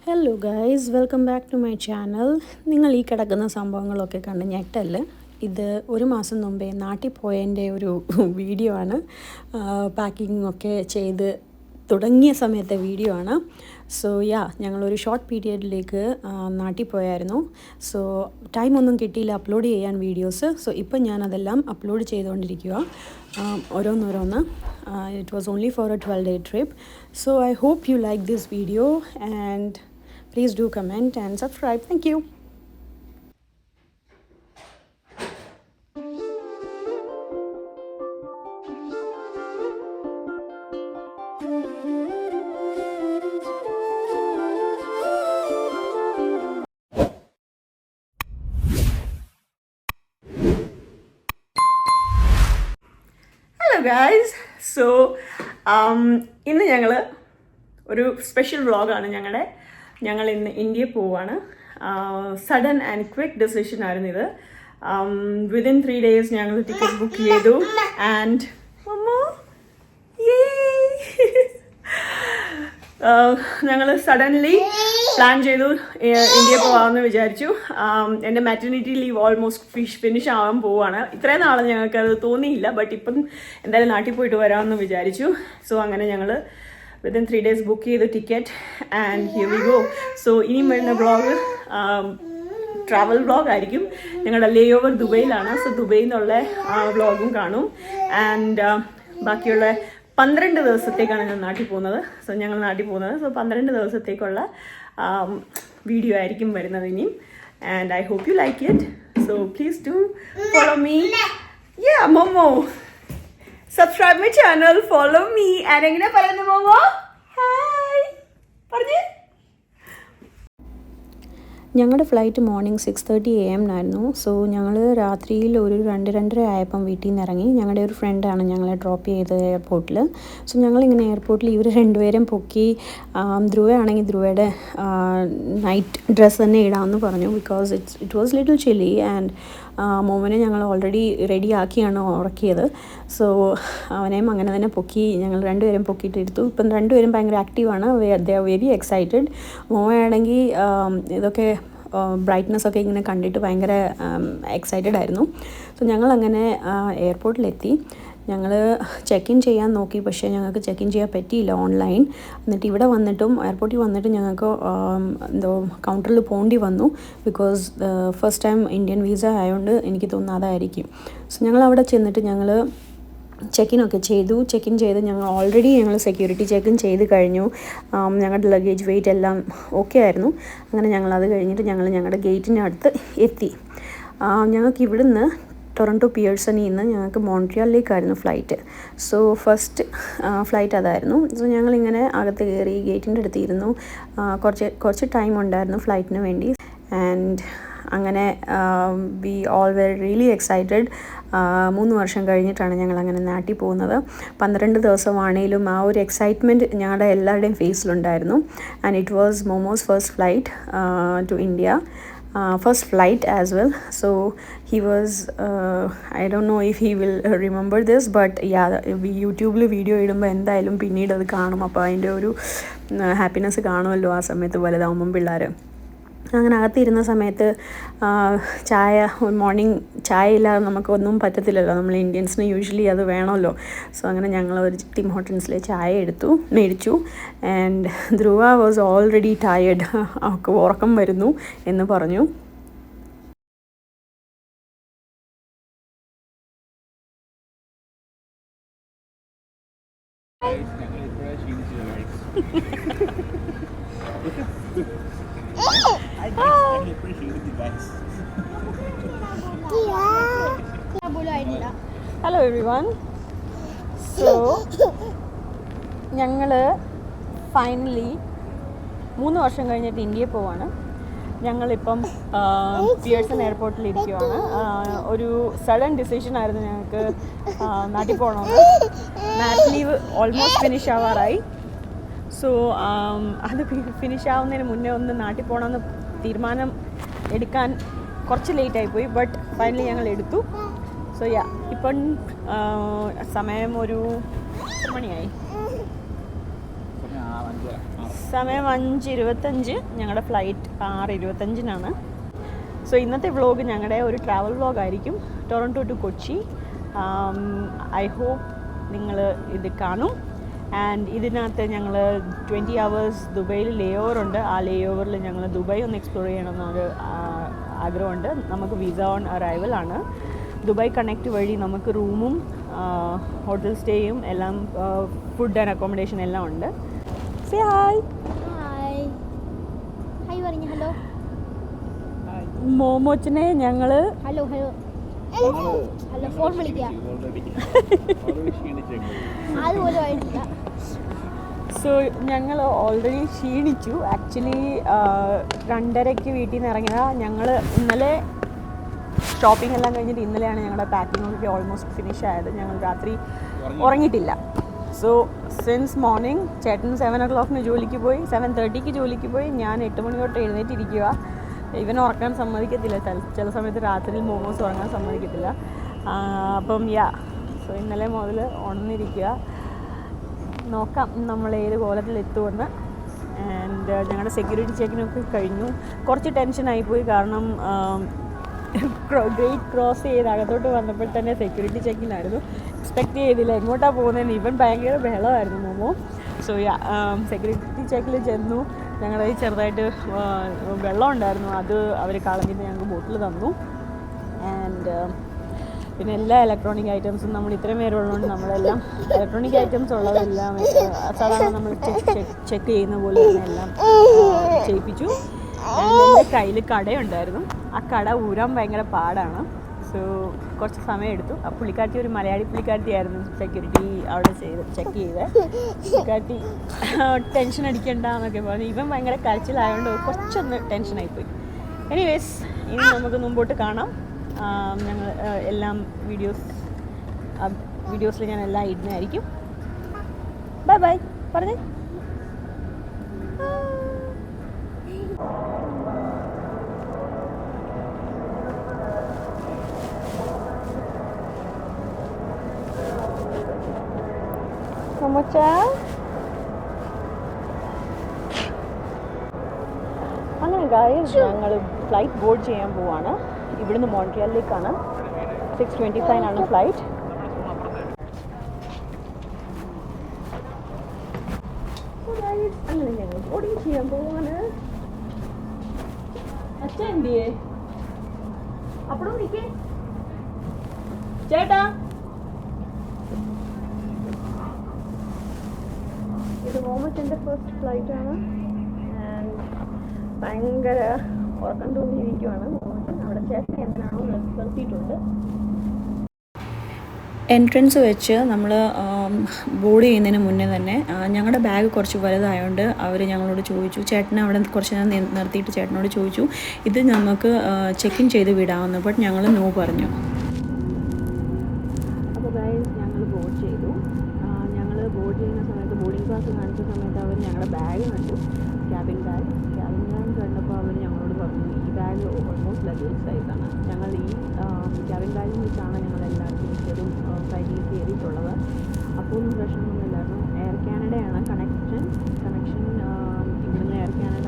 Hello guys, welcome back to my channel. നിങ്ങൾ ഈ കിടക്കുന്ന സംഭവങ്ങളൊക്കെ കണ്ട് ഞെട്ടല്ല. ഇത് ഒരു മാസം മുമ്പേ നാട്ടിൽ പോയതിൻ്റെ ഒരു വീഡിയോ ആണ്. പാക്കിംഗ് ഒക്കെ ചെയ്ത് തുടങ്ങിയ സമയത്തെ വീഡിയോ ആണ്. സോ ഞങ്ങളൊരു ഷോർട്ട് പീരിയഡിലേക്ക് നാട്ടിൽ പോയായിരുന്നു. സോ ടൈമൊന്നും കിട്ടിയില്ല അപ്ലോഡ് ചെയ്യാൻ വീഡിയോസ്. സോ ഇപ്പം ഞാനതെല്ലാം അപ്ലോഡ് ചെയ്തുകൊണ്ടിരിക്കുക ഓരോന്നോരോന്ന്. It was only for a 12-day trip. So I hope you like this video and please do comment and subscribe. Thank you. Hello guys. So ഇന്ന് ഞങ്ങൾ ഒരു സ്പെഷ്യൽ വ്ളോഗാണ്. ഞങ്ങൾ ഇന്ന് ഇന്ത്യയിൽ പോവുകയാണ്. സഡൻ ആൻഡ് ക്വിക്ക് ഡെസിഷൻ ആയിരുന്നു ഇത്. വിതിൻ 3 days ഞങ്ങൾ ടിക്കറ്റ് ബുക്ക് ചെയ്തു. ആൻഡ് ഞങ്ങൾ സഡൻലി പ്ലാൻ ചെയ്തു ഇന്ത്യയിൽ പോകാമെന്ന് വിചാരിച്ചു. എൻ്റെ മാറ്റർനിറ്റി ലീവ് ഓൾമോസ്റ്റ് ഫിനിഷ് ആവാൻ പോവുകയാണ്. ഇത്രയും നാളെ ഞങ്ങൾക്കത് തോന്നിയില്ല, ബട്ട് ഇപ്പം എന്തായാലും നാട്ടിൽ പോയിട്ട് വരാമെന്ന് വിചാരിച്ചു. സോ അങ്ങനെ ഞങ്ങൾ വിതിൻ 3 days ബുക്ക് ചെയ്തു ticket and here we go. So ഇനിയും വരുന്ന വ്ളോഗ് ട്രാവൽ വ്ളോഗ് ആയിരിക്കും. ഞങ്ങളുടെ ലേ ഓവർ ദുബൈയിലാണ്. സോ ദുബൈയിൽ നിന്നുള്ള വ്ളോഗും കാണും. ആൻഡ് ബാക്കിയുള്ള 12 ദിവസത്തേക്കാണ് ഞാൻ നാട്ടിൽ പോകുന്നത്. സോ ഞങ്ങൾ നാട്ടിൽ പോകുന്നത്. സോ 12 ദിവസത്തേക്കുള്ള വീഡിയോ ആയിരിക്കും വരുന്നത് ഇനിയും. And I hope you like it. So please do follow me. Momo, subscribe my channel, follow me. And എങ്ങനെ പറയുന്നു മോമോ? ഹായ് പറഞ്ഞേ. ഞങ്ങളുടെ ഫ്ലൈറ്റ് മോർണിംഗ് 6:30 AM ആയിരുന്നു. സോ ഞങ്ങൾ രാത്രിയിൽ ഒരു 2-2:30 ആയപ്പം വീട്ടിൽ നിന്ന് ഇറങ്ങി. ഞങ്ങളുടെ ഒരു ഫ്രണ്ടാണ് ഞങ്ങളെ ഡ്രോപ്പ് ചെയ്തത് എയർപോർട്ടിൽ. സോ ഞങ്ങളിങ്ങനെ എയർപോർട്ടിൽ ഇവർ രണ്ടുപേരും പൊക്കി. ധ്രുവ ആണെങ്കിൽ ധ്രുവയുടെ നൈറ്റ് ഡ്രസ്സ് തന്നെ ഇടാമെന്ന് പറഞ്ഞു. Because it was little chilly. And മോമനെ ഞങ്ങൾ ഓൾറെഡി റെഡി ആക്കിയാണ് ഉറക്കിയത്. സോ അവനെയും അങ്ങനെ തന്നെ പൊക്കി. ഞങ്ങൾ രണ്ടുപേരും പൊക്കിയിട്ടെടുത്തു. ഇപ്പം രണ്ടുപേരും ഭയങ്കര ആക്റ്റീവാണ്. They are very excited. മോമയാണെങ്കിൽ ഇതൊക്കെ ബ്രൈറ്റ്നസ് ഒക്കെ ഇങ്ങനെ കണ്ടിട്ട് ഭയങ്കര എക്സൈറ്റഡ് ആയിരുന്നു. സോ ഞങ്ങളങ്ങനെ എയർപോർട്ടിലെത്തി. ഞങ്ങൾ ചെക്ക് ഇൻ ചെയ്യാൻ നോക്കി, പക്ഷേ ഞങ്ങൾക്ക് ചെക്ക് ഇൻ ചെയ്യാൻ പറ്റിയില്ല ഓൺലൈൻ. എന്നിട്ട് ഇവിടെ വന്നിട്ടും എയർപോർട്ടിൽ വന്നിട്ട് ഞങ്ങൾക്ക് എന്തോ കൗണ്ടറിൽ പോകേണ്ടി വന്നു. Because first time Indian visa ആയതുകൊണ്ട് എനിക്ക് തോന്നുന്നു അതായിരിക്കും. സോ ഞങ്ങൾ അവിടെ ചെന്നിട്ട് ഞങ്ങൾ ചെക്കിനൊക്കെ ചെയ്തു. ചെക്ക് ഇൻ ചെയ്ത് ഞങ്ങൾ സെക്യൂരിറ്റി ചെക്ക് ഇൻ ചെയ്ത് കഴിഞ്ഞു. ഞങ്ങളുടെ ലഗേജ് വെയിറ്റ് എല്ലാം ഓക്കെ ആയിരുന്നു. അങ്ങനെ ഞങ്ങളത് കഴിഞ്ഞിട്ട് ഞങ്ങളുടെ ഗേറ്റിൻ്റെ അടുത്ത് എത്തി. ഞങ്ങൾക്ക് ഇവിടുന്ന് ടൊറൻറ്റോ പിയേഴ്സണിൽ നിന്ന് ഞങ്ങൾക്ക് മോൺട്രിയലിലേക്കായിരുന്നു ഫ്ലൈറ്റ്. സോ ഫസ്റ്റ് ഫ്ലൈറ്റ് അതായിരുന്നു. സോ ഞങ്ങളിങ്ങനെ അകത്ത് കയറി ഗേറ്റിൻ്റെ അടുത്ത് ഇരുന്നു. കുറച്ച് ടൈം ഉണ്ടായിരുന്നു ഫ്ലൈറ്റിന് വേണ്ടി. ആൻഡ് അങ്ങനെ we all were really excited. 3 വർഷം കഴിഞ്ഞിട്ടാണ് ഞങ്ങളങ്ങനെ നാട്ടിൽ പോകുന്നത്. 12 ദിവസമാണെങ്കിലും ആ ഒരു എക്സൈറ്റ്മെൻറ്റ് ഞങ്ങളുടെ എല്ലാവരുടെയും ഫേസിലുണ്ടായിരുന്നു. And it was Momo's first flight to India. First flight as well. So he was I don't know if he will remember this, but യൂട്യൂബിൽ വീഡിയോ ഇടുമ്പോൾ എന്തായാലും പിന്നീട് അത് കാണും. അപ്പോൾ അതിൻ്റെ ഒരു ഹാപ്പിനെസ് കാണുമല്ലോ ആ സമയത്ത് വലുതാവുമ്പം പിള്ളേർ. അങ്ങനെ അകത്തിരുന്ന സമയത്ത് മോർണിംഗ് ചായ ഇല്ലാതെ നമുക്കൊന്നും പറ്റത്തില്ലല്ലോ. നമ്മൾ ഇന്ത്യൻസിന് യൂഷ്വലി അത് വേണമല്ലോ. സോ അങ്ങനെ ഞങ്ങൾ ഒരു ടിം ഹോട്ടൽസിലെ ചായ മേടിച്ചു. And Dhruva was already tired. അവൾക്ക് ഉറക്കം വരുന്നു എന്ന് പറഞ്ഞു. I appreciate it, guys. Hello everyone. So ഞങ്ങൾ ഫൈനലി 3 വർഷം കഴിഞ്ഞിട്ട് ഇന്ത്യയിൽ പോവാണ്. ഞങ്ങളിപ്പം പിയേഴ്സൺ എയർപോർട്ടിൽ ഇരിക്കുവാണ്. ഒരു സഡൻ ഡിസിഷൻ ആയിരുന്നു ഞങ്ങൾക്ക് നാട്ടിൽ പോകണമെന്ന്. മാറ്റ് ലീവ് ഓൾമോസ്റ്റ് ഫിനിഷ് ആവാറായി. സോ അത് ഫിനിഷ് ആവുന്നതിന് മുന്നേ ഒന്ന് നാട്ടിൽ പോകണമെന്ന് തീരുമാനം എടുക്കാൻ കുറച്ച് ലേറ്റായിപ്പോയി. ബട്ട് ഫൈനലി ഞങ്ങൾ എടുത്തു. സോ ഇപ്പം സമയം ഒരു 8 മണിയായി. സമയം 5:25. ഞങ്ങളുടെ ഫ്ലൈറ്റ് 6:25 സോ ഇന്നത്തെ വ്ളോഗ് ഞങ്ങളുടെ ഒരു ട്രാവൽ വ്ളോഗായിരിക്കും, Toronto to Kochi. I hope നിങ്ങൾ ഇത് കാണും. ആൻഡ് ഇതിനകത്ത് ഞങ്ങൾ 20 hours ദുബൈയിൽ ലേ ഓവർ ഉണ്ട്. ആ ലേ ഓവറിൽ ഞങ്ങൾ ദുബായ് ഒന്ന് എക്സ്പ്ലോർ ചെയ്യണമെന്നൊരു ആഗ്രഹമുണ്ട്. നമുക്ക് വിസ ഓൺ അറൈവലാണ്. ദുബായ് കണക്റ്റ് വഴി നമുക്ക് റൂമും ഹോട്ടൽ സ്റ്റേയും എല്ലാം, ഫുഡ് ആൻഡ് അക്കോമഡേഷൻ എല്ലാം ഉണ്ട്. Say hi. ഹായ് ഹായ് പറഞ്ഞു. ഹലോ മോമോച്ചിനെ ഞങ്ങൾ ഹലോ ഹലോ ഹലോ ഫോൺ വിളിക്കാം. അതുപോലും ആയിട്ടില്ല. സോ ഞങ്ങൾ ഓൾറെഡി ക്ഷീണിച്ചു. ആക്ച്വലി 2:30 വീട്ടിൽ നിന്ന് ഇറങ്ങിയതാണ്. ഞങ്ങൾ ഇന്നലെ ഷോപ്പിംഗ് എല്ലാം കഴിഞ്ഞിട്ട് ഇന്നലെയാണ് ഞങ്ങളുടെ പാക്കിംഗ് ഒക്കെ ഓൾമോസ്റ്റ് ഫിനിഷ് ആയത്. ഞങ്ങൾ രാത്രി ഉറങ്ങിയിട്ടില്ല. സോ സിൻസ് മോർണിംഗ് ചേട്ടൻ 7 o'clock ജോലിക്ക് പോയി, 7:30 ജോലിക്ക് പോയി. ഞാൻ 8 മണി തൊട്ട് എഴുന്നേറ്റിരിക്കുക. ഇവൻ ഉറക്കാൻ സമ്മതിക്കത്തില്ല. ചില സമയത്ത് രാത്രിയിൽ മോമോസ് ഉറങ്ങാൻ സമ്മതിക്കത്തില്ല. അപ്പം സോ ഇന്നലെ മുതൽ ഉണർന്നിരിക്കുക. നോക്കാം നമ്മൾ ഏത് കോലത്തിൽ എത്തുമെന്ന്. ആൻഡ് ഞങ്ങളുടെ സെക്യൂരിറ്റി ചെക്കിനൊക്കെ കഴിഞ്ഞു. കുറച്ച് ടെൻഷനായിപ്പോയി, കാരണം ഗേറ്റ് ക്രോസ് ചെയ്ത് അകത്തോട്ട് വന്നപ്പോൾ തന്നെ സെക്യൂരിറ്റി ചെക്കിനായിരുന്നു. എക്സ്പെക്റ്റ് ചെയ്തില്ല എങ്ങോട്ടാണ് പോകുന്നതെന്ന്. ഇവൻ ഭയങ്കര ബഹളമായിരുന്നു മോമോ. സോ സെക്യൂരിറ്റി ചെക്കിൽ ചെന്നു. ഞങ്ങളുടെ ചെറുതായിട്ട് വെള്ളം ഉണ്ടായിരുന്നു, അത് അവർ കളഞ്ഞിട്ട് ഞങ്ങൾക്ക് ബോട്ടിൽ തന്നു. ആൻഡ് പിന്നെ എല്ലാ ഇലക്ട്രോണിക് ഐറ്റംസും നമ്മൾ ഇത്രയും പേര് ഉള്ളതുകൊണ്ട് നമ്മളെല്ലാം ഇലക്ട്രോണിക് ഐറ്റംസ് ഉള്ളതെല്ലാം സാധാരണ നമ്മൾ ചെക്ക് ചെയ്യുന്ന പോലെ തന്നെ എല്ലാം ചെയ്യിപ്പിച്ചു. എൻ്റെ കയ്യിൽ കടയുണ്ടായിരുന്നു. ആ കട ഊരാൻ ഭയങ്കര പാടാണ്. സോ കുറച്ച് സമയം എടുത്തു. ആ പുള്ളിക്കാട്ടി ഒരു മലയാളി പുള്ളിക്കാട്ടിയായിരുന്നു സെക്യൂരിറ്റി അവിടെ ചെക്ക് ചെയ്ത്. പുള്ളിക്കാട്ടി ടെൻഷൻ അടിക്കണ്ട എന്നൊക്കെ പറഞ്ഞു. ഇവൻ ഭയങ്കര കരച്ചിലായതുകൊണ്ട് കുറച്ചൊന്ന് ടെൻഷനായിപ്പോയി. എനിവേസ് ഇനി നമുക്ക് മുമ്പോട്ട് കാണാം. ഞങ്ങൾ എല്ലാം വീഡിയോസിൽ ഞാൻ എല്ലാം ഇടുന്നതായിരിക്കും. ബൈ ബൈ പറഞ്ഞേ. അങ്ങനെ ഗായ്സ് ഞങ്ങൾ ഫ്ലൈറ്റ് ബോർഡ് ചെയ്യാൻ പോവാണ്. ഇവിടുന്ന് മോൺട്രിയലിലേക്കാണ്. 6:25 ഫ്ലൈറ്റ്. അങ്ങനെ ഞങ്ങൾ ബോർഡിങ് ചെയ്യാൻ പോവാണ്. അച്ഛൻ എന്തിയേ? അപ്പോഴും നിൽക്കേ ചേട്ടാ. ഇത് മോമച്ചൻ്റെ ഫസ്റ്റ് ഫ്ലൈറ്റാണ്. ആൻഡ് ഭയങ്കര ഉറക്കം തോന്നിയിരിക്കുവാണ്. അവിടെ ചേട്ടൻ എന്തിനാണോ നിർത്തിയിട്ടുണ്ട്. എൻട്രൻസ് വെച്ച് നമ്മൾ ബോർഡ് ചെയ്യുന്നതിന് മുന്നേ തന്നെ ഞങ്ങളുടെ ബാഗ് കുറച്ച് വലുതായതുകൊണ്ട് അവർ ഞങ്ങളോട് ചോദിച്ചു, ചേട്ടനെ അവിടെ കുറച്ച് നേരം നിർത്തിയിട്ട് ചേട്ടനോട് ചോദിച്ചു ഇത് നമുക്ക് ചെക്ക് ഇൻ ചെയ്ത് വിടാമെന്ന്. ബട്ട് ഞങ്ങൾ നോ പറഞ്ഞു. അപ്പോൾ ഗൈസ് ഞങ്ങൾ ബോർഡ് ചെയ്തു. ഞങ്ങൾ ബോർഡ് ചെയ്യുന്ന സമയത്ത് ബോർഡിംഗ് പാസ് കാണിച്ച സമയത്ത് അവർ ഞങ്ങളുടെ ബാഗ് കണ്ടു. ക്യാബിൻ ബാഗ് കണ്ടപ്പോൾ അവർ ഞങ്ങളോട് പറഞ്ഞു ഈ ബാഗ് ഓൾമോസ്റ്റ് ലഗേജ് സൈസാണ്. ഞങ്ങൾ ഈ ക്യാബിൻ ബാഗിൽ വെച്ചാണ് ഞങ്ങളെല്ലാവരും മിക്കതും ഫ്ലൈറ്റിൽ കയറിയിട്ടുള്ളത്. അപ്പോൾ ഒന്നും പ്രശ്നമൊന്നുമില്ലായിരുന്നു. എയർ കാനഡയാണ് കണക്ഷൻ. ഇവിടുന്ന് Air Canada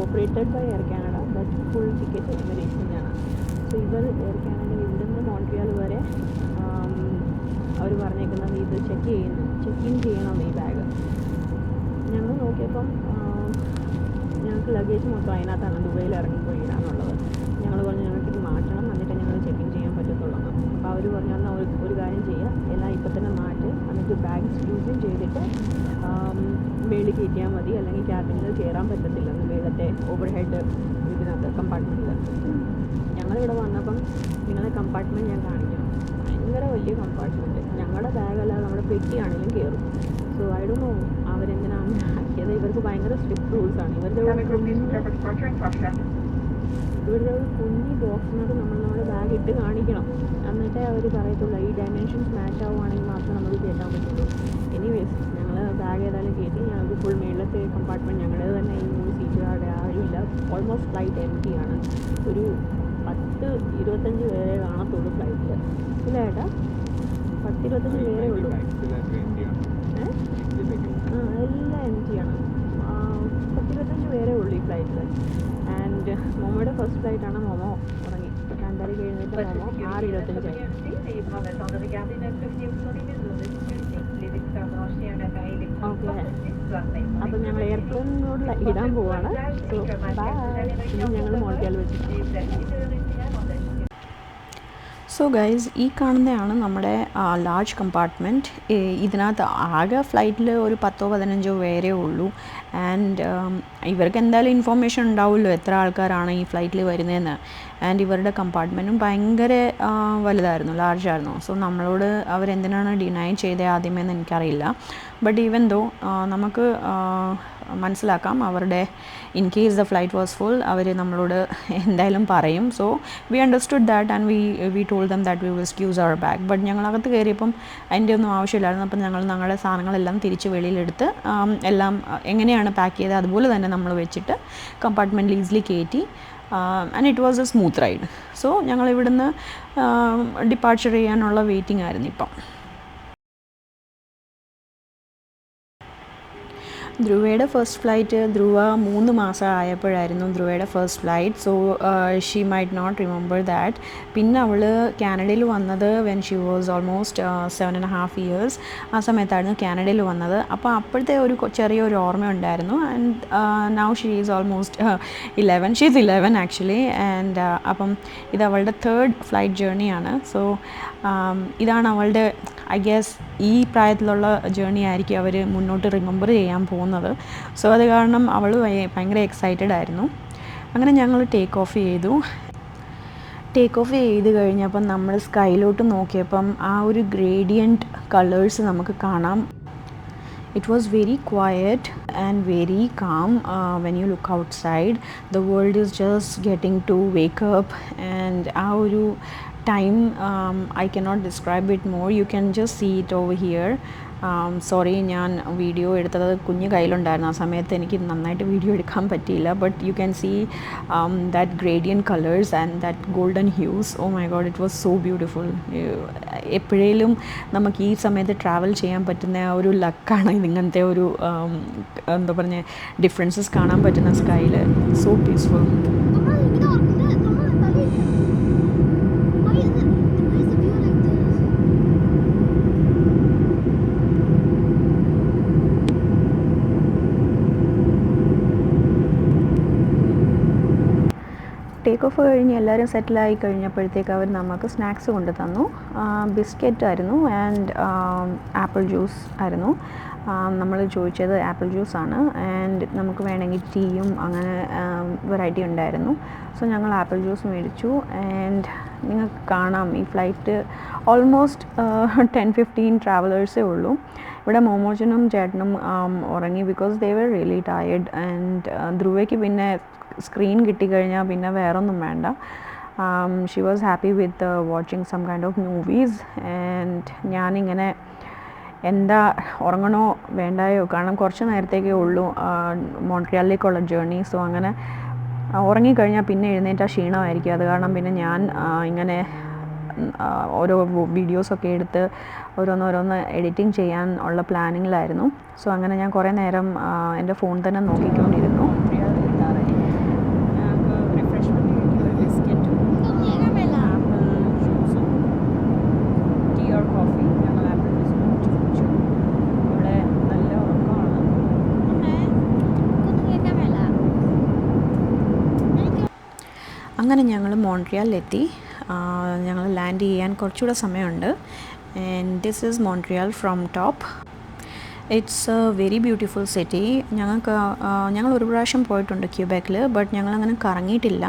operated by Air Canada, but full ticket എമിറേറ്റ്സിൻ്റെയാണ്. സോ ഇവർ എയർ കാനഡ ഇവിടുന്ന് മോൺട്രിയൽ വരെ അവർ പറഞ്ഞേക്കുന്നത് ഇത് ചെക്ക് ഇൻ ചെയ്യണം ഈ ബാഗ്. ഞങ്ങൾ നോക്കിയപ്പം ഞങ്ങൾക്ക് ലഗേജ് മൊത്തം അതിനകത്താണ് ദുബൈയിൽ ഇറങ്ങിപ്പോയി ഇടാനുള്ളത്. ഞങ്ങൾ പറഞ്ഞു ഞങ്ങൾക്കിത് മാറ്റണം, എന്നിട്ട് ഞങ്ങൾ ചെക്ക് ഇൻ ചെയ്യാൻ പറ്റത്തുള്ളൂ. അപ്പോൾ അവർ പറഞ്ഞു എന്നാൽ ഒരു കാര്യം ചെയ്യുക, എല്ലാം ഇപ്പം തന്നെ മാറ്റ്, എന്നിട്ട് ബാഗ് യൂസ് ചെയ്തിട്ട് മേളിൽ കയറ്റിയാൽ മതി, അല്ലെങ്കിൽ ക്യാബിനിൽ കയറാൻ പറ്റത്തില്ലെന്ന് മേളത്തെ ഓവർ ഹെഡ് ഇതിനകത്ത് കമ്പാർട്ട്മെൻറ്റിൽ. ഞങ്ങളിവിടെ വന്നപ്പം നിങ്ങളെ കമ്പാർട്ട്മെൻറ്റ് ഞാൻ കാണിക്കണം. ഭയങ്കര വലിയ കമ്പാർട്ട്മെൻറ്റ്. ഞങ്ങളുടെ ബാഗല്ലാതെ നമ്മുടെ പെട്ടിയാണെങ്കിലും കയറും. സോ ഐ ഡോണ്ട് നോ അവരെന്തിനാണ് ആക്കിയത്. ഇവർക്ക് ഭയങ്കര സ്ട്രിക്റ്റ് റൂൾസാണ്. ഇവരുടെ ഒരു കുഞ്ഞി ബോക്സിനകത്ത് നമ്മുടെ ബാഗ് ഇട്ട് കാണിക്കണം, എന്നിട്ടേ അവർ പറയത്തുള്ളൂ. ഈ ഡയമെൻഷൻസ് മാച്ച് ആവുകയാണെങ്കിൽ മാത്രമേ നമുക്ക് കയറ്റാൻ പറ്റുള്ളൂ. എനിവേസ് ഞങ്ങൾ ബാഗ് ഏതായാലും കയറ്റി. ഞങ്ങൾക്ക് ഫുൾ മേളത്തെ കമ്പാർട്ട്മെൻറ്റ് ഞങ്ങളുടെ തന്നെ ഈ 3 സീറ്റുകാരുടെ ആരുമില്ല. ഓൾമോസ്റ്റ് ഫ്ലൈറ്റ് എംറ്റി ആണ്. ഒരു 10-25 പേരെ കാണത്തുള്ളൂ ഫ്ലൈറ്റിൽ. ഇല്ല ഏട്ടാ, 10-25 പേരേ ഉള്ളൂ. എല്ലാം എംറ്റിയാണ്. ഫ്ലൈറ്റിൽ. ആൻഡ് മോമോയുടെ ഫസ്റ്റ് ഫ്ലൈറ്റാണ്. മോമോ ഉറങ്ങി. 2:30 കഴിഞ്ഞിട്ട് മോമോ 6:25. ഓക്കെ, അപ്പം ഞങ്ങൾ എയർപ്ലെയിനിലൂടെ ഇടാൻ പോവാണ്. So bye. ഇനി ഞങ്ങൾ മോൾട്ടിയാൽ വെച്ചിട്ടാണ്. സോ ഗൈസ്, ഈ കാണുന്നതാണ് നമ്മുടെ ലാർജ് കമ്പാർട്ട്മെൻറ്റ്. ഇതിനകത്ത് ആകെ ഫ്ലൈറ്റിൽ ഒരു 10-15 പേരേ ഉള്ളൂ. ആൻഡ് ഇവർക്ക് എന്തായാലും ഇൻഫോർമേഷൻ ഉണ്ടാവുമല്ലോ എത്ര ആൾക്കാരാണ് ഈ ഫ്ലൈറ്റിൽ വരുന്നതെന്ന്. ആൻഡ് ഇവരുടെ കമ്പാർട്ട്മെൻറ്റും ഭയങ്കര വലുതായിരുന്നു, ലാർജായിരുന്നു. സോ നമ്മളോട് അവരെന്തിനാണ് ഡിനൈ ചെയ്തത് ആദ്യമേന്ന് എനിക്കറിയില്ല. ബട്ട് ഈവൻ ദോ നമുക്ക് മനസ്സിലാക്കാം അവരുടെ in case the flight was full അവർ നമ്മളോട് എന്തായാലും പറയും. So we understood that and we told them that we will excuse അവർ ബാഗ്. ബട്ട് ഞങ്ങളകത്ത് കയറിയപ്പം അതിൻ്റെ ഒന്നും ആവശ്യമില്ലായിരുന്നു. അപ്പം ഞങ്ങൾ ഞങ്ങളുടെ സാധനങ്ങളെല്ലാം തിരിച്ച് വെളിയിലെടുത്ത് എല്ലാം എങ്ങനെയാണ് പാക്ക് ചെയ്തത് അതുപോലെ തന്നെ നമ്മൾ വെച്ചിട്ട് കമ്പാർട്ട്മെൻറ്റിൽ ഈസിലി കയറ്റി. And it was A smooth ride. So ഞങ്ങൾ ഇവിടുന്ന് ഡിപ്പാർച്ചർ ചെയ്യാനുള്ള വെയിറ്റിംഗ് ആയിരുന്നു ഇപ്പം. ധ്രുവയുടെ ഫസ്റ്റ് ഫ്ലൈറ്റ്, ധ്രുവ 3 മാസം ആയപ്പോഴായിരുന്നു ധ്രുവയുടെ first flight. So she might not remember that. പിന്നെ അവൾ കാനഡയിൽ വന്നത് when she was almost 7.5 years. ആ സമയത്തായിരുന്നു കാനഡയിൽ വന്നത്. അപ്പോൾ അപ്പോഴത്തെ ഒരു ചെറിയൊരു ഓർമ്മയുണ്ടായിരുന്നു. And now she is almost 11. She is 11 actually. And അപ്പം ഇത് അവളുടെ 3rd ഫ്ലൈറ്റ് ജേർണിയാണ്. സോ ഇതാണ് അവളുടെ ഐ ഗെസ് ഈ പ്രായത്തിലുള്ള ജേർണി ആയിരിക്കും അവർ മുന്നോട്ട് റിമെമ്പർ ചെയ്യാൻ പോകുന്നത്. സോ അത് കാരണം അവൾ ഭയങ്കര എക്സൈറ്റഡ് ആയിരുന്നു. അങ്ങനെ ഞങ്ങൾ ടേക്ക് ഓഫ് ചെയ്ത് കഴിഞ്ഞപ്പം നമ്മൾ സ്കൈയിലോട്ട് നോക്കിയപ്പം ആ ഒരു ഗ്രേഡിയൻറ്റ് കളേഴ്സ് നമുക്ക് കാണാം. It was very quiet and very calm when you look outside. The world is just getting to wake up, and our time I cannot describe it more. You can just see it over here. Sorry, ഞാൻ video എടുത്തത് കുഞ്ഞ് കയ്യിലുണ്ടായിരുന്നു. ആ സമയത്ത് എനിക്ക് നന്നായിട്ട് video എടുക്കാൻ പറ്റിയില്ല. But you can see that gradient colours and that golden hues. Oh my God, it was so beautiful. എപ്പോഴേലും നമുക്ക് ഈ സമയത്ത് ട്രാവൽ ചെയ്യാൻ പറ്റുന്ന ഒരു ലക്കാണ് ഇങ്ങനത്തെ ഒരു എന്താ പറഞ്ഞ ഡിഫറൻസസ് കാണാൻ പറ്റുന്ന സ്കൈയിൽ. So peaceful. ടേക്ക് ഓഫ് കഴിഞ്ഞ് എല്ലാവരും സെറ്റിലായി കഴിഞ്ഞപ്പോഴത്തേക്ക് അവർ നമുക്ക് സ്നാക്സ് കൊണ്ട് തന്നു. ബിസ്ക്കറ്റ് ആയിരുന്നു ആൻഡ് ആപ്പിൾ ജ്യൂസ് ആയിരുന്നു. നമ്മൾ ചോദിച്ചത് ആപ്പിൾ ജ്യൂസാണ്. ആൻഡ് നമുക്ക് വേണമെങ്കിൽ ടീയും അങ്ങനെ വെറൈറ്റി ഉണ്ടായിരുന്നു. സോ ഞങ്ങൾ ആപ്പിൾ ജ്യൂസ് മേടിച്ചു. ആൻഡ് നിങ്ങൾക്ക് കാണാം ഈ ഫ്ലൈറ്റ് ഓൾമോസ്റ്റ് 10-15 ട്രാവലേഴ്സേ ഉള്ളൂ. ഇവിടെ മോമോച്ചനും ചേട്ടനും ഉറങ്ങി because they were really tired. And ധ്രുവയ്ക്ക് പിന്നെ സ്ക്രീൻ കിട്ടിക്കഴിഞ്ഞാൽ പിന്നെ വേറൊന്നും വേണ്ട. She was happy with watching some kind of movies. And ഞാനിങ്ങനെ എന്താ ഉറങ്ങണോ വേണ്ടായോ, കാരണം കുറച്ച് നേരത്തേക്കേ ഉള്ളൂ മോൺട്രിയാലിലേക്കുള്ള ജേർണി. സോ അങ്ങനെ ഉറങ്ങിക്കഴിഞ്ഞാൽ പിന്നെ എഴുന്നേറ്റ ക്ഷീണമായിരിക്കും. അത് കാരണം പിന്നെ ഞാൻ ഇങ്ങനെ ഓരോ വീഡിയോസൊക്കെ എടുത്ത് ഓരോന്നോരോന്ന് എഡിറ്റിംഗ് ചെയ്യാൻ ഉള്ള പ്ലാനിങ്ങിലായിരുന്നു. സോ അങ്ങനെ ഞാൻ കുറേ നേരം എൻ്റെ ഫോൺ തന്നെ നോക്കിക്കൊണ്ടിരുന്നു. അങ്ങനെ ഞങ്ങൾ മോൺട്രിയാലിലെത്തി. ഞങ്ങൾ ലാൻഡ് ചെയ്യാൻ കുറച്ചുകൂടെ സമയമുണ്ട്. And this is Montreal from top. It's a very beautiful city. ഞങ്ങൾ ഒരു പ്രാവശ്യം പോയിട്ടുണ്ട് ക്യൂബെക്കിൽ, ബട്ട് ഞങ്ങളങ്ങനെ കറങ്ങിയിട്ടില്ല.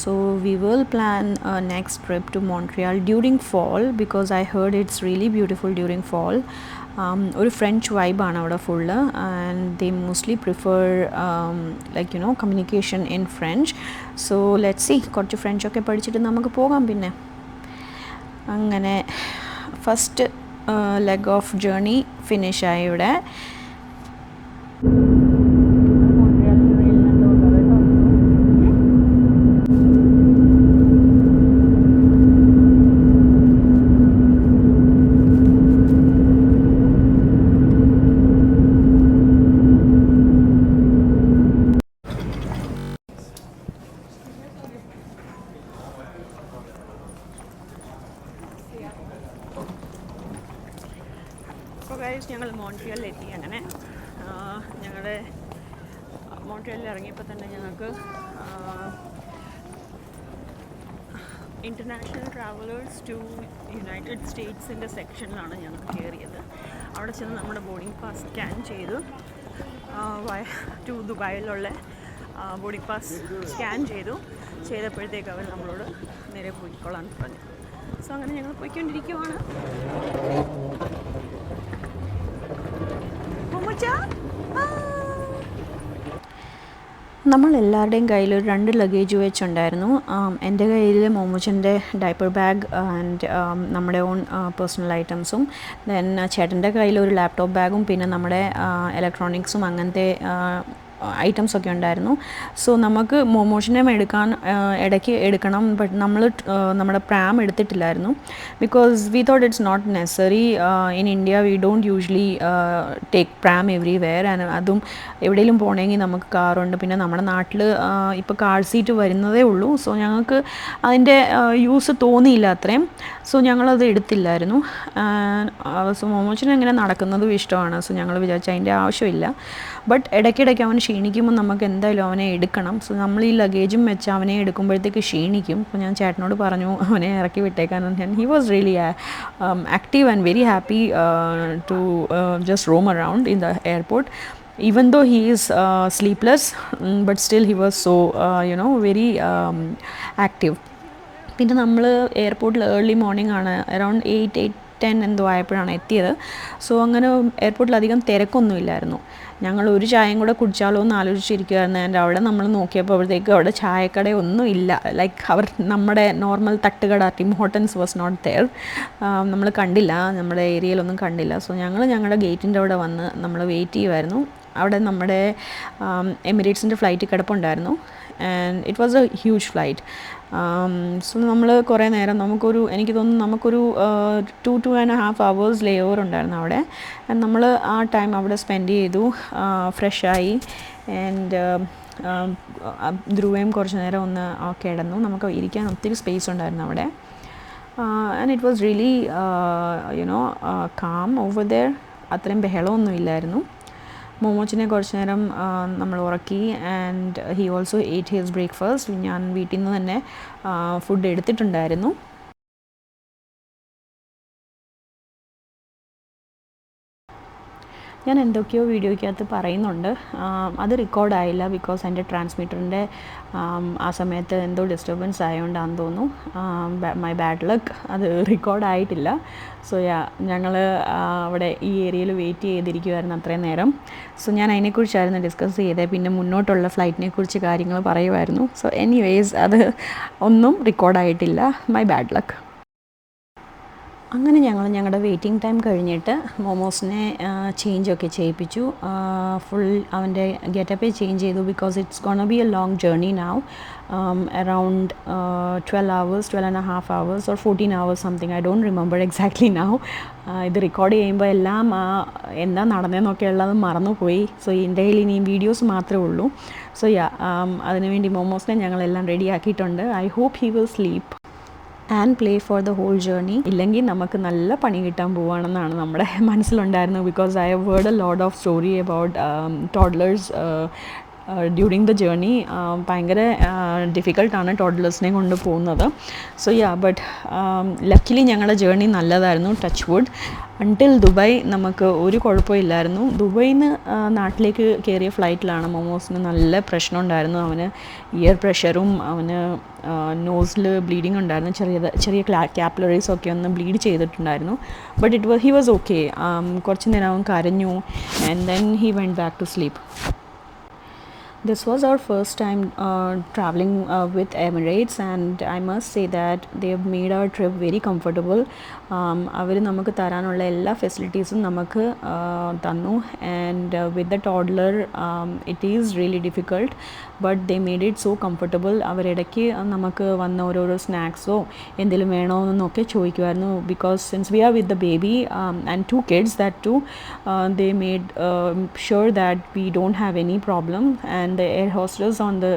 So we will plan next trip to Montreal during fall because I heard it's really beautiful during fall. ഒരു ഫ്രഞ്ച് വൈബാണ് അവിടെ full. And they mostly prefer like you know communication in French. So let's see, കുറച്ച് ഫ്രഞ്ചൊക്കെ പഠിച്ചിട്ട് നമുക്ക് പോകാം. പിന്നെ അങ്ങനെ ഫസ്റ്റ് ലെഗ് ഓഫ് ജേർണി ഫിനിഷായി ഇവിടെ. ഗൈസ് ഞങ്ങൾ മോൺട്രിയലിലെത്തി. അങ്ങനെ ഞങ്ങളുടെ മോൺട്രിയലിൽ ഇറങ്ങിയപ്പോൾ തന്നെ ഞങ്ങൾക്ക് ഇൻ്റർനാഷണൽ ട്രാവലേഴ്സ് ടു യുണൈറ്റഡ് സ്റ്റേറ്റ്സിൻ്റെ സെക്ഷനിലാണ് ഞങ്ങൾ കയറിയത്. അവിടെ ചെന്ന് നമ്മുടെ ബോർഡിംഗ് പാസ് സ്കാൻ ചെയ്തു. ടു ദുബായിലുള്ള ബോർഡിംഗ് പാസ് സ്കാൻ ചെയ്തപ്പോഴത്തേക്ക് അവർ നമ്മളോട് നേരെ പോയിക്കൊള്ളാൻ പറഞ്ഞു. സോ അങ്ങനെ ഞങ്ങൾ പോയിക്കൊണ്ടിരിക്കുവാണ്. നമ്മളെല്ലാവരുടെയും കയ്യിൽ ഒരു 2 ലഗേജ് വെച്ചുണ്ടായിരുന്നു. എൻ്റെ കയ്യിൽ മോമോച്ചൻ്റെ ഡൈപ്പർ ബാഗ് ആൻഡ് നമ്മുടെ ഓൺ പേഴ്സണൽ ഐറ്റംസും, ദെൻ ചേട്ടൻ്റെ കയ്യിൽ ഒരു ലാപ്ടോപ്പ് ബാഗും പിന്നെ നമ്മുടെ ഇലക്ട്രോണിക്സും അങ്ങനത്തെ ഐറ്റംസൊക്കെ ഉണ്ടായിരുന്നു. സോ നമുക്ക് മോമോഷിനെ ഇടയ്ക്ക് എടുക്കണം. ബട്ട് നമ്മൾ നമ്മുടെ പ്രാം എടുത്തിട്ടില്ലായിരുന്നു. Because we thought it's not necessary. In India we don't usually take pram everywhere. അതും എവിടെയെങ്കിലും പോകണമെങ്കിൽ നമുക്ക് കാറുണ്ട്. പിന്നെ നമ്മുടെ നാട്ടിൽ ഇപ്പോൾ കാർ സീറ്റ് വരുന്നതേ ഉള്ളൂ. സോ ഞങ്ങൾക്ക് അതിൻ്റെ യൂസ് തോന്നിയില്ല അത്രയും. സോ ഞങ്ങളത് എടുത്തില്ലായിരുന്നു. സോ മോമോച്ചിന് അങ്ങനെ നടക്കുന്നതും ഇഷ്ടമാണ്. സോ ഞങ്ങൾ വിചാരിച്ചു അതിൻ്റെ ആവശ്യമില്ല. ബട്ട് ഇടയ്ക്കിടയ്ക്ക് അവൻ ക്ഷീണിക്കുമ്പോൾ നമുക്ക് എന്തായാലും അവനെ എടുക്കണം. സോ നമ്മൾ ഈ ലഗേജും വെച്ച് അവനെ എടുക്കുമ്പോഴത്തേക്ക് ക്ഷീണിക്കും. അപ്പോൾ ഞാൻ ചേട്ടനോട് പറഞ്ഞു അവനെ ഇറക്കി വിട്ടേക്കാൻ. He was really active and very happy to just roam around in the airport. Even though he is sleepless, but still he was so very active. പിന്നെ നമ്മൾ എയർപോർട്ടിൽ ഏർലി മോർണിംഗ് ആണ്, അറൗണ്ട് 8-10 എന്തോ ആയപ്പോഴാണ് എത്തിയത്. സോ അങ്ങനെ എയർപോർട്ടിൽ അധികം തിരക്കൊന്നുമില്ലായിരുന്നു. ഞങ്ങൾ ഒരു ചായയും കൂടെ കുടിച്ചാലോ എന്ന് ആലോചിച്ചിരിക്കുമായിരുന്നു. ആൻഡ് അവിടെ നമ്മൾ നോക്കിയപ്പോഴത്തേക്ക് അവിടെ ചായക്കടയൊന്നും ഇല്ല. ലൈക്ക് നമ്മുടെ നോർമൽ തട്ടുകട Tim Hortons was not there. നമ്മൾ കണ്ടില്ല, നമ്മുടെ ഏരിയയിലൊന്നും കണ്ടില്ല. സോ ഞങ്ങളുടെ ഗേറ്റിൻ്റെ അവിടെ വന്ന് നമ്മൾ വെയിറ്റ് ചെയ്യുമായിരുന്നു. അവിടെ നമ്മുടെ എമിറേറ്റ്സിൻ്റെ ഫ്ലൈറ്റ് കിടപ്പുണ്ടായിരുന്നു. And it was a huge flight. So നമ്മൾ കുറേ നേരം എനിക്ക് തോന്നുന്നു നമുക്കൊരു 2.5 hours ലേ ഓവർ ഉണ്ടായിരുന്നു അവിടെ. ആൻഡ് നമ്മൾ ആ ടൈം അവിടെ സ്പെൻഡ് ചെയ്തു, ഫ്രഷായി. ആൻഡ് ധ്രുവയും കുറച്ച് നേരം ഒന്ന് കിടന്നു. നമുക്ക് ഇരിക്കാൻ ഒത്തിരി സ്പേസ് ഉണ്ടായിരുന്നു അവിടെ. And it was really calm over there. അത്രയും ബഹളമൊന്നും ഇല്ലായിരുന്നു. മോമോച്ചിനെ കുറച്ച് നേരം നമ്മൾ ഉറക്കി. And he also ate his breakfast. ഞാൻ വീട്ടിൽ നിന്ന് തന്നെ ഫുഡ് എടുത്തിട്ടുണ്ടായിരുന്നു. ഞാൻ എന്തൊക്കെയോ വീഡിയോയ്ക്കകത്ത് പറയുന്നുണ്ട്, അത് റെക്കോർഡായില്ല. ബിക്കോസ് എൻ്റെ ട്രാൻസ്മിറ്ററിൻ്റെ ആ സമയത്ത് എന്തോ ഡിസ്റ്റർബൻസ് ആയതുകൊണ്ടാണെന്ന് തോന്നുന്നു. മൈ ബാഡ് ലക്ക്, അത് റെക്കോർഡായിട്ടില്ല. സോ ഞങ്ങൾ അവിടെ ഈ ഏരിയയിൽ വെയിറ്റ് ചെയ്തിരിക്കുമായിരുന്നു അത്രയും നേരം. സോ ഞാൻ അതിനെക്കുറിച്ചായിരുന്നു ഡിസ്കസ് ചെയ്തത്. പിന്നെ മുന്നോട്ടുള്ള ഫ്ലൈറ്റിനെ കുറിച്ച് കാര്യങ്ങൾ പറയുമായിരുന്നു. സോ എനിവേസ് അത് ഒന്നും റെക്കോർഡായിട്ടില്ല. My bad luck. അങ്ങനെ ഞങ്ങളുടെ വെയിറ്റിംഗ് ടൈം കഴിഞ്ഞിട്ട് മോമോസിനെ ചേഞ്ചൊക്കെ ചെയ്യിപ്പിച്ചു. ഫുൾ അവൻ്റെ ഗെറ്റപ്പേ ചേഞ്ച് ചെയ്തു. Because it's gonna B A long journey now, around 12.5 hours or 14 hours something. I don't remember exactly now. ഇത് റെക്കോർഡ് ചെയ്യുമ്പോൾ എല്ലാം എന്താ നടന്നതെന്നൊക്കെ ഉള്ളത് മറന്നുപോയി. സോ എൻ്റെ കയ്യിൽ ഇനിയും വീഡിയോസ് മാത്രമേ ഉള്ളൂ. സോ അതിനുവേണ്ടി മോമോസിനെ ഞങ്ങളെല്ലാം റെഡി ആക്കിയിട്ടുണ്ട്. I hope he will sleep and play for the whole journey. ഇല്ലെങ്കിൽ നമുക്ക് നല്ല പണി കിട്ടാൻ പോവുകയാണെന്നാണ് നമ്മുടെ മനസ്സിലുണ്ടായിരുന്നു. Because I have heard a lot of story about toddlers during the journey. ഭയങ്കര ഡിഫിക്കൽട്ടാണ് ടോഡ്ലേഴ്സിനെ കൊണ്ട് പോകുന്നത്. സോ ബട്ട് ലക്കിലി ഞങ്ങളുടെ ജേർണി നല്ലതായിരുന്നു, ടച്ച് വുഡ്. അൺടിൽ ദുബായ് നമുക്ക് ഒരു കുഴപ്പമില്ലായിരുന്നു. ദുബായിൽ നിന്ന് നാട്ടിലേക്ക് കയറിയ ഫ്ലൈറ്റിലാണ് മോമോസിന് നല്ല പ്രശ്നം ഉണ്ടായിരുന്നു. അവന് ഇയർ പ്രഷറും അവന് നോസിൽ ബ്ലീഡിങ് ഉണ്ടായിരുന്നു. ചെറിയ ക്യാപ്പിലറീസൊക്കെ ഒന്ന് ബ്ലീഡ് ചെയ്തിട്ടുണ്ടായിരുന്നു. But he was okay. കുറച്ച് നേരം അവൻ കരഞ്ഞു. And then he went back to sleep. This was our first time traveling with Emirates, and I must say that they have made our trip very comfortable. അവർ നമുക്ക് തരാനുള്ള എല്ലാ ഫെസിലിറ്റീസും നമുക്ക് തന്നു. And with the toddler it is really difficult, but they made it so comfortable. അവരിടയ്ക്ക് നമുക്ക് വന്ന ഓരോരോ സ്നാക്സോ എന്തെങ്കിലും വേണോ എന്നൊക്കെ ചോദിക്കുമായിരുന്നു. Because since we are with the baby and 2 kids, that too, they made sure that we don't have any problem. And the air hostess on the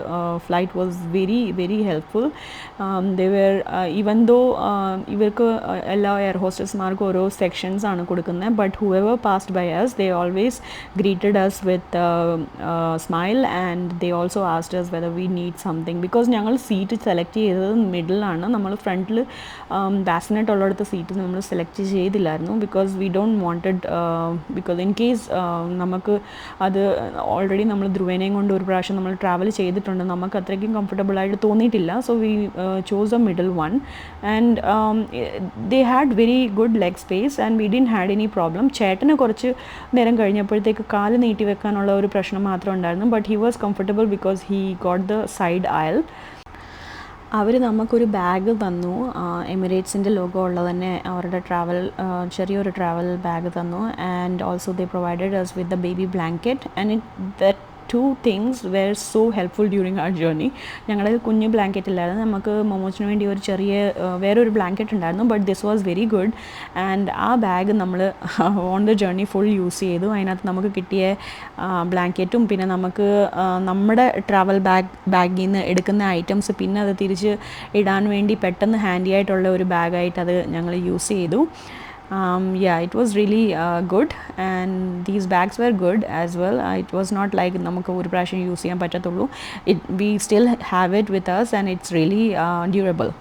flight was very very helpful. They were even though ഇവർക്ക് എല്ലാ air ഹോസ്റ്റസ്മാർക്കും ഓരോ sections ആണ് കൊടുക്കുന്നത്, but whoever passed by us, they always greeted us with smile, and they also asked us whether we need something, because ഞങ്ങൾ seat select ചെയ്തത് മിഡിലാണ്. നമ്മൾ ഫ്രണ്ടിൽ ബാസിനെറ്റ് ഉള്ളിടത്ത് സീറ്റ് നമ്മൾ സെലക്ട് ചെയ്തില്ലായിരുന്നു, because we don't wanted, because in case നമുക്ക് അത് ഓൾറെഡി നമ്മൾ ധ്രുവേനയും കൊണ്ട് ഒരു പ്രാവശ്യം നമ്മൾ ട്രാവൽ ചെയ്തിട്ടുണ്ട്, നമുക്ക് അത്രയ്ക്കും കംഫർട്ടബിളായിട്ട് തോന്നിയിട്ടില്ല. So we chose A middle one, and they had very good leg space and we didn't had any problem. ചേട്ടന് കുറച്ച് നേരം കഴിഞ്ഞപ്പോഴത്തേക്ക് കാല് നീട്ടി വെക്കാനുള്ള ഒരു പ്രശ്നം മാത്രം ഉണ്ടായിരുന്നു, but he was comfortable because he got the side അയൽ. അവർ നമുക്കൊരു ബാഗ് തന്നു, എമിറേറ്റ്സിൻ്റെ ലോഗോ ഉള്ളത് തന്നെ അവരുടെ ചെറിയൊരു ട്രാവൽ ബാഗ് തന്നു, and also they provided us with the baby blanket, and that two things were so helpful during our journey. ഞങ്ങളുടെ കുഞ്ഞു ബ്ലാങ്കറ്റ് ഇല്ലായിരുന്നു, നമുക്ക് മൊമോച്ചിന് വേണ്ടി ഒരു ചെറിയ വേറൊരു ബ്ലാങ്കറ്റ് ഉണ്ടായിരുന്നു, but this was very good. And ആ ബാഗ് നമ്മൾ on the journey full use ചെയ്തു. അതിനകത്ത് നമുക്ക് കിട്ടിയ ബ്ലാങ്കറ്റും പിന്നെ നമുക്ക് നമ്മുടെ ട്രാവൽ ബാഗിൽ നിന്ന് എടുക്കുന്ന ഐറ്റംസ് പിന്നെ അത് തിരിച്ച് ഇടാൻ വേണ്ടി പെട്ടെന്ന് ഹാൻഡി ആയിട്ടുള്ള ഒരു ബാഗായിട്ട് അത് ഞങ്ങൾ യൂസ് ചെയ്തു. Yeah, it was really good, and these bags were good as well. It was not like നമുക്ക് ഒരു പ്രാവശ്യം യൂസ് ചെയ്യാൻ പറ്റത്തുള്ളൂ. We still have it with us, and it's really durable.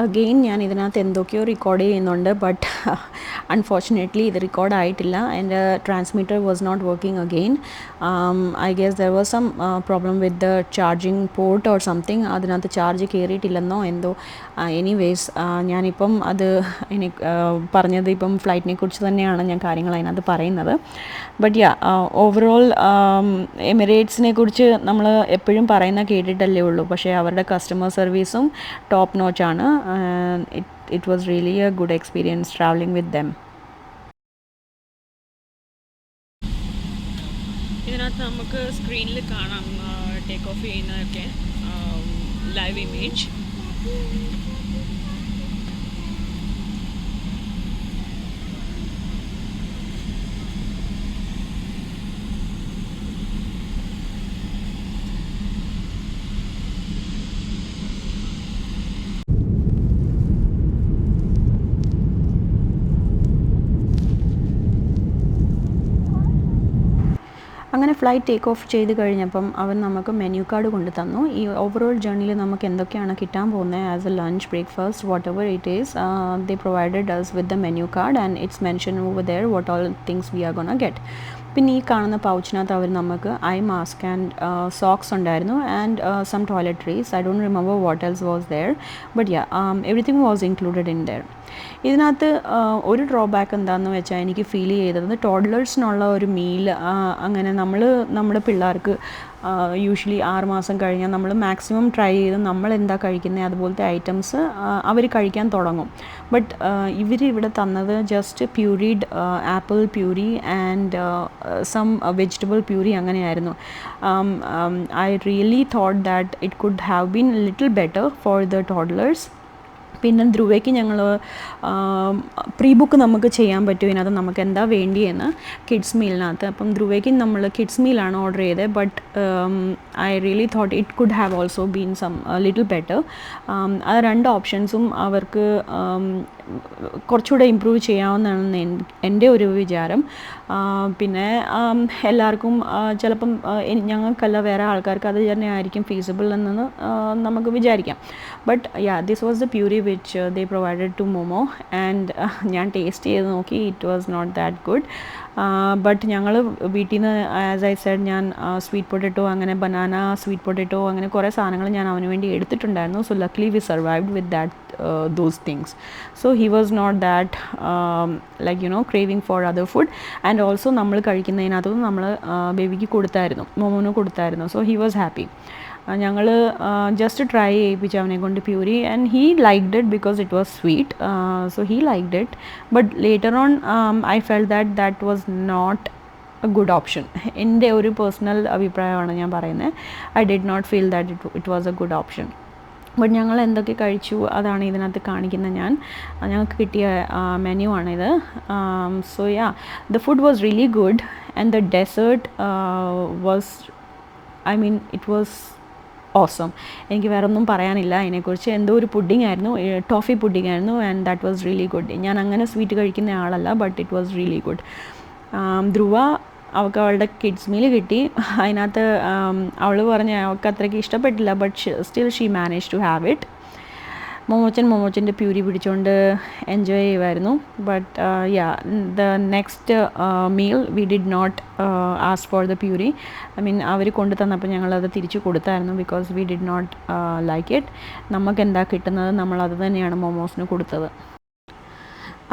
Again ഞാൻ ഇതിനകത്ത് എന്തൊക്കെയോ റെക്കോർഡ് ചെയ്യുന്നുണ്ട്, ബട്ട് അൺഫോർച്ചുനേറ്റ്ലി ഇത് റെക്കോർഡ് ആയിട്ടില്ല. എൻ്റെ transmitter was not working again. I guess there was some problem with the charging port or something. അതിനകത്ത് charge കയറിയിട്ടില്ലെന്നോ എന്തോ. എനിവേസ് ഞാനിപ്പം അത് പറഞ്ഞത് ഇപ്പം ഫ്ലൈറ്റിനെ കുറിച്ച് തന്നെയാണ് ഞാൻ കാര്യങ്ങൾ അതിനകത്ത് പറയുന്നത്. ബട്ട് യാ, ഓവറോൾ എമിറേറ്റ്സിനെ കുറിച്ച് നമ്മൾ എപ്പോഴും പറയുന്ന കേട്ടിട്ടല്ലേ ഉള്ളൂ, പക്ഷേ അവരുടെ കസ്റ്റമർ സർവീസും top നോച്ചാണ്. It was really a good experience traveling with them. ഇതിനകത്ത് നമുക്ക് സ്ക്രീനിൽ കാണാം ടേക്ക് ഓഫ് ചെയ്യുന്നതൊക്കെ ലൈവ് ഇമേജ്. അങ്ങനെ ഫ്ലൈറ്റ് ടേക്ക് ഓഫ് ചെയ്ത് കഴിഞ്ഞപ്പം അവൻ നമുക്ക് മെനു കാർഡ് കൊണ്ട് തന്നു. ഈ ഓവറോൾ ജേർണിയിൽ നമുക്ക് എന്തൊക്കെയാണ് കിട്ടാൻ പോകുന്നത് as A lunch, breakfast, what ever it is, they provided us with the menu card, and it's mentioned over there what all things we are gonna get. പിന്നെ ഈ കാണുന്ന പൗച്ചിനകത്ത് അവർ നമുക്ക് ഐ മാസ്ക് ആൻഡ് സോക്സ് ഉണ്ടായിരുന്നു, and some toiletries. I don't remember what else was there, but yeah, everything was included in there. ഇതിനകത്ത് ഒരു drawback എന്താണെന്ന് വെച്ചാൽ എനിക്ക് ഫീൽ ചെയ്തത് ടോഡ്ലേഴ്സിനുള്ള ഒരു മീൽ, അങ്ങനെ നമ്മുടെ പിള്ളേർക്ക് യൂഷ്വലി 6 മാസം കഴിഞ്ഞാൽ നമ്മൾ മാക്സിമം ട്രൈ ചെയ്ത് നമ്മൾ എന്താ കഴിക്കുന്നത് അതുപോലത്തെ ഐറ്റംസ് അവർ കഴിക്കാൻ തുടങ്ങും. ബട്ട് ഇവർ ഇവിടെ തന്നത് just pureed apple puree and some vegetable puree അങ്ങനെയായിരുന്നു. I really thought that it could have been little better for the toddlers. പിന്നെ ധ്രുവയ്ക്ക് ഞങ്ങൾ പ്രീ ബുക്ക് നമുക്ക് ചെയ്യാൻ പറ്റും ഇതിനകത്ത് നമുക്ക് എന്താ വേണ്ടിയെന്ന് കിഡ്സ് മീലിനകത്ത്. അപ്പം ധ്രുവയ്ക്ക് നമ്മൾ കിഡ്സ് മീലാണ് ഓർഡർ ചെയ്തത്, but I really thought it could have also been some little better. ആ രണ്ട് ഓപ്ഷൻസും അവർക്ക് കുറച്ചുകൂടെ ഇമ്പ്രൂവ് ചെയ്യാവുന്നതാണെന്ന് എൻ്റെ ഒരു വിചാരം. പിന്നെ എല്ലാവർക്കും ചിലപ്പം ഞങ്ങൾക്കല്ല വേറെ ആൾക്കാർക്ക് അത് തന്നെ ആയിരിക്കും ഫീസിബിൾ എന്ന് നമുക്ക് വിചാരിക്കാം. But yeah, this was the puree which they provided to Momo, and ഞാൻ ടേസ്റ്റ് ചെയ്ത് നോക്കി, it was not that good. But ഞങ്ങൾ വീട്ടിൽ നിന്ന് ആസ് ഐ സെഡ് ഞാൻ സ്വീറ്റ് പൊട്ടറ്റോ, അങ്ങനെ ബനാന സ്വീറ്റ് പൊട്ടറ്റോ, അങ്ങനെ കുറേ സാധനങ്ങൾ ഞാൻ അവന് വേണ്ടി എടുത്തിട്ടുണ്ടായിരുന്നു. So luckily we survived with that those things. So he was not that like craving for other food, and also നമ്മൾ കഴിക്കുന്നതിനകത്തും നമ്മൾ ബേബിക്ക് കൊടുത്തായിരുന്നു, മോമോന് കൊടുത്തായിരുന്നു. So he was happy. ഞങ്ങൾ ജസ്റ്റ് ട്രൈ ചെയ്യിപ്പിച്ചു അവനെ കൊണ്ട് puree, and he liked it because it was sweet. So he liked it, but later on I felt that was not a good option. എൻ്റെ ഒരു പേഴ്സണൽ അഭിപ്രായമാണ് ഞാൻ പറയുന്നത്. I did not feel that it was a good option. But ഞങ്ങൾ എന്തൊക്കെ കഴിച്ചു അതാണ് ഇതിനകത്ത് കാണിക്കുന്നത്. ഞങ്ങൾക്ക് കിട്ടിയ മെനു ആണിത്. So yeah, the food was really good, and the dessert was I mean it was awesome. എനിക്ക് വേറെ ഒന്നും പറയാനില്ല അതിനെക്കുറിച്ച്. എന്തോ ഒരു പുഡിംഗ് ആയിരുന്നു, ടോഫി പുഡിംഗ് ആയിരുന്നു, and that was really good. ഞാൻ അങ്ങനെ സ്വീറ്റ് കഴിക്കുന്ന ആളല്ല, but it was really good. Dhruva അവൾക്ക് അവളുടെ കിഡ്സ് മീൽ കിട്ടി. അതിനകത്ത് അവൾ പറഞ്ഞ് അവൾക്ക് അത്രയ്ക്ക് ഇഷ്ടപ്പെട്ടില്ല, but still she manage to have it. മോമോച്ചൻ്റെ പ്യൂരി പിടിച്ചുകൊണ്ട് എൻജോയ് ചെയ്യുമായിരുന്നു. But yeah, the next meal we did not ask for the puree. I mean അവർ കൊണ്ടു തന്നപ്പോൾ ഞങ്ങളത് തിരിച്ചു കൊടുത്തായിരുന്നു, because we did not like it. നമുക്ക് എന്താ കിട്ടുന്നത് നമ്മളത് തന്നെയാണ് മോമോസിന് കൊടുത്തത്.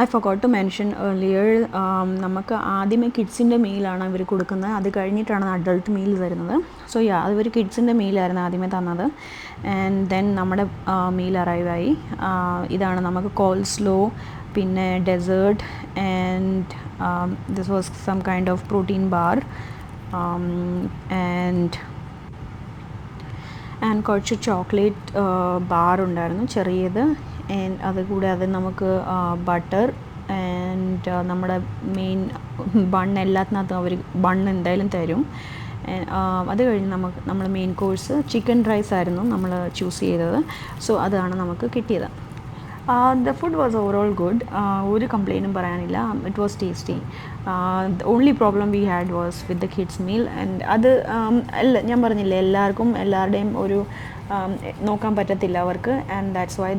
I forgot to mention earlier, നമുക്ക് ആദ്യമേ കിഡ്സിൻ്റെ മീലാണ് ഇവർ കൊടുക്കുന്നത്, അത് കഴിഞ്ഞിട്ടാണ് അഡൾട്ട് മീൽ തരുന്നത്. സോ യാ, അത് ഒരു കിഡ്സിൻ്റെ മീലായിരുന്നു ആദ്യമേ തന്നത്. ആൻഡ് ദെൻ നമ്മുടെ മീൽ അറൈവായി. ഇതാണ് നമുക്ക് കോൾസ്ലോ, പിന്നെ dessert, and this was some kind of protein bar, and കുറച്ച് ചോക്ലേറ്റ് ബാർ ഉണ്ടായിരുന്നു ചെറിയത്. ആൻഡ് അതുകൂടാതെ നമുക്ക് ബട്ടർ ആൻഡ് നമ്മുടെ മെയിൻ ബൺ, എല്ലാത്തിനകത്തും അവർ ബൺ എന്തായാലും തരും. അത് കഴിഞ്ഞ് നമ്മൾ മെയിൻ കോഴ്സ് ചിക്കൻ റൈസ് ആയിരുന്നു നമ്മൾ ചൂസ് ചെയ്തത്. സോ അതാണ് നമുക്ക് കിട്ടിയത്. The food was overall good. ഒരു കംപ്ലയിൻറ്റും പറയാനില്ല. It was tasty. The only problem we had was with the kids meal. And അത് ഞാൻ പറഞ്ഞില്ലേ, എല്ലാവരുടെയും ഒരു നോക്കാൻ പറ്റത്തില്ല അവർക്ക്. And that's why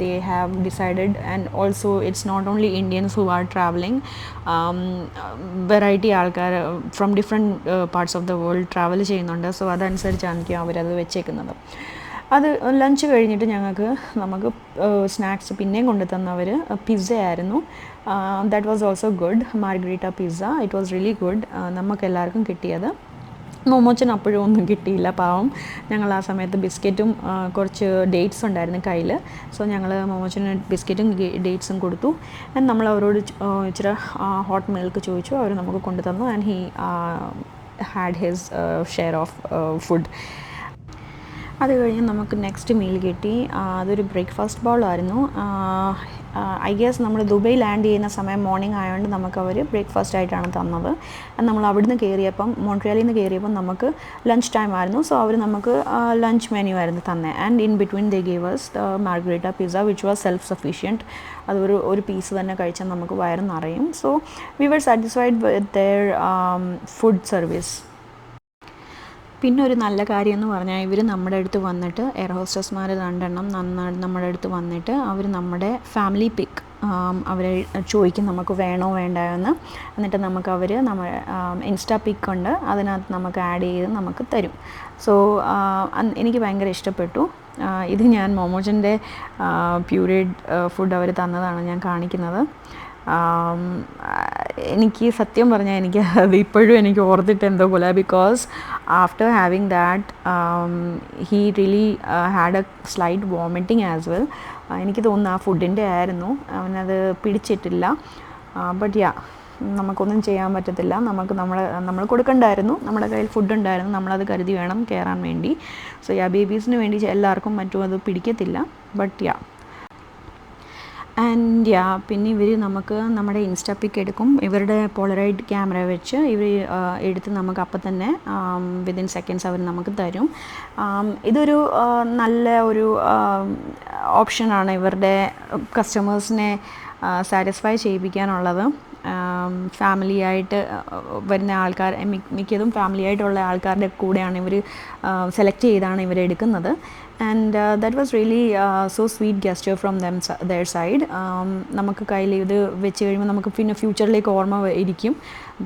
they have decided. And also it's not only Indians who are traveling, variety ആൾക്കാർ from different parts of the world travel ചെയ്യുന്നുണ്ട്. സോ അതനുസരിച്ചായിരിക്കും അവരത് വെച്ചേക്കുന്നത്. അത് ലഞ്ച് കഴിഞ്ഞിട്ട് നമുക്ക് സ്നാക്സ് പിന്നെയും കൊണ്ടു തന്നവർ പിസ്സ ആയിരുന്നു. That was also good. Margherita pizza, it was really good. നമുക്ക് എല്ലാവർക്കും കിട്ടിയത്. മോമോച്ചന് അപ്പോഴും ഒന്നും കിട്ടിയില്ല, പാവം. ഞങ്ങൾ ആ സമയത്ത് ബിസ്ക്കറ്റും കുറച്ച് ഡേറ്റ്സ് ഉണ്ടായിരുന്നു കയ്യിൽ. സോ ഞങ്ങൾ മോമോച്ചന് ബിസ്ക്കറ്റും ഡേറ്റ്സും കൊടുത്തു. ആൻഡ് നമ്മൾ അവരോട് ഇച്ചിരി ഹോട്ട് മിൽക്ക് ചോദിച്ചു, അവർ നമുക്ക് കൊണ്ടു തന്നു. And he had his share of food. അത് കഴിഞ്ഞ് നമുക്ക് നെക്സ്റ്റ് മീൽ കിട്ടി. അതൊരു ബ്രേക്ക്ഫാസ്റ്റ് ബൗളായിരുന്നു. ഐ ഗെസ് നമ്മൾ ദുബൈ ലാൻഡ് ചെയ്യുന്ന സമയം മോർണിംഗ് ആയതുകൊണ്ട് നമുക്കവർ ബ്രേക്ക്ഫാസ്റ്റ് ആയിട്ടാണ് തന്നത്. നമ്മൾ അവിടുന്ന് കയറിയപ്പം, മോൺട്രിയലിൽ നിന്ന് കയറിയപ്പം നമുക്ക് ലഞ്ച് ടൈം ആയിരുന്നു. സോ അവർ നമുക്ക് ലഞ്ച് മെനു ആയിരുന്നു തന്നെ. And in between they gave us the margherita pizza which was self sufficient. അതൊരു പീസ് തന്നെ കഴിച്ചാൽ നമുക്ക് വയറ് നിറയും. So we were satisfied with their food service. പിന്നെ ഒരു നല്ല കാര്യം എന്ന് പറഞ്ഞാൽ, ഇവർ നമ്മുടെ അടുത്ത് വന്നിട്ട്, എയർ ഹോസ്റ്റസ്മാർ 2 എണ്ണം നമ്മുടെ അടുത്ത് വന്നിട്ട് അവർ നമ്മുടെ ഫാമിലി പിക്ക് അവരെ ചോദിക്കും നമുക്ക് വേണോ വേണ്ടയോ എന്ന്. എന്നിട്ട് അവർ ഇൻസ്റ്റാ പിക്ക് ഉണ്ട്, അതിനകത്ത് നമുക്ക് ആഡ് ചെയ്ത് നമുക്ക് തരും. സോ എനിക്ക് ഭയങ്കര ഇഷ്ടപ്പെട്ടു. ഇത് ഞാൻ മോമോജൻ്റെ പ്യൂരിഡ് ഫുഡ് അവർ തന്നതാണ് ഞാൻ കാണിക്കുന്നത്. എനിക്ക് സത്യം പറഞ്ഞാൽ എനിക്ക് അത് ഇപ്പോഴും എനിക്ക് ഓർത്തിട്ട് എന്തോ പോലെ, because after having that he really had a slight vomiting as well. എനിക്ക് തോന്നുന്നു ആ ഫുഡിൻ്റെ ആയിരുന്നു, അവനത് പിടിച്ചിട്ടില്ല. ബട്ട് യാ, നമുക്കൊന്നും ചെയ്യാൻ പറ്റത്തില്ല. നമ്മൾ കൊടുക്കണ്ടായിരുന്നു, നമ്മുടെ കയ്യിൽ ഫുഡ് ഉണ്ടായിരുന്നു, നമ്മളത് കരുതി വേണം കയറാൻ വേണ്ടി. സോ യാ, ബേബീസിന് വേണ്ടി എല്ലാവർക്കും മറ്റും അത് പിടിക്കത്തില്ല. ബട്ട് യാ, ആൻഡ് യാ, പിന്നെ ഇവർ നമുക്ക് നമ്മുടെ ഇൻസ്റ്റാ പിക്ക് എടുക്കും. ഇവരുടെ പോളറൈഡ് ക്യാമറ വെച്ച് ഇവർ എടുത്ത് നമുക്ക് അപ്പം തന്നെ വിതിൻ സെക്കൻഡ്സ് അവർ നമുക്ക് തരും. ഇതൊരു നല്ല ഒരു ഓപ്ഷനാണ് ഇവരുടെ കസ്റ്റമേഴ്സിനെ സാറ്റിസ്ഫൈ ചെയ്യിപ്പിക്കാനുള്ളത്. ഫാമിലിയായിട്ട് വരുന്ന ആൾക്കാർ മിക്കതും ഫാമിലിയായിട്ടുള്ള ആൾക്കാരുടെ കൂടെയാണ് ഇവർ സെലക്ട് ചെയ്താണ് ഇവർ എടുക്കുന്നത്. And that was really so sweet ഗെസ്റ്റർ from their side. നമുക്ക് കയ്യിൽ ഇത് വെച്ച് കഴിയുമ്പോൾ നമുക്ക് പിന്നെ ഫ്യൂച്ചറിലേക്ക് ഓർമ്മ ഇരിക്കും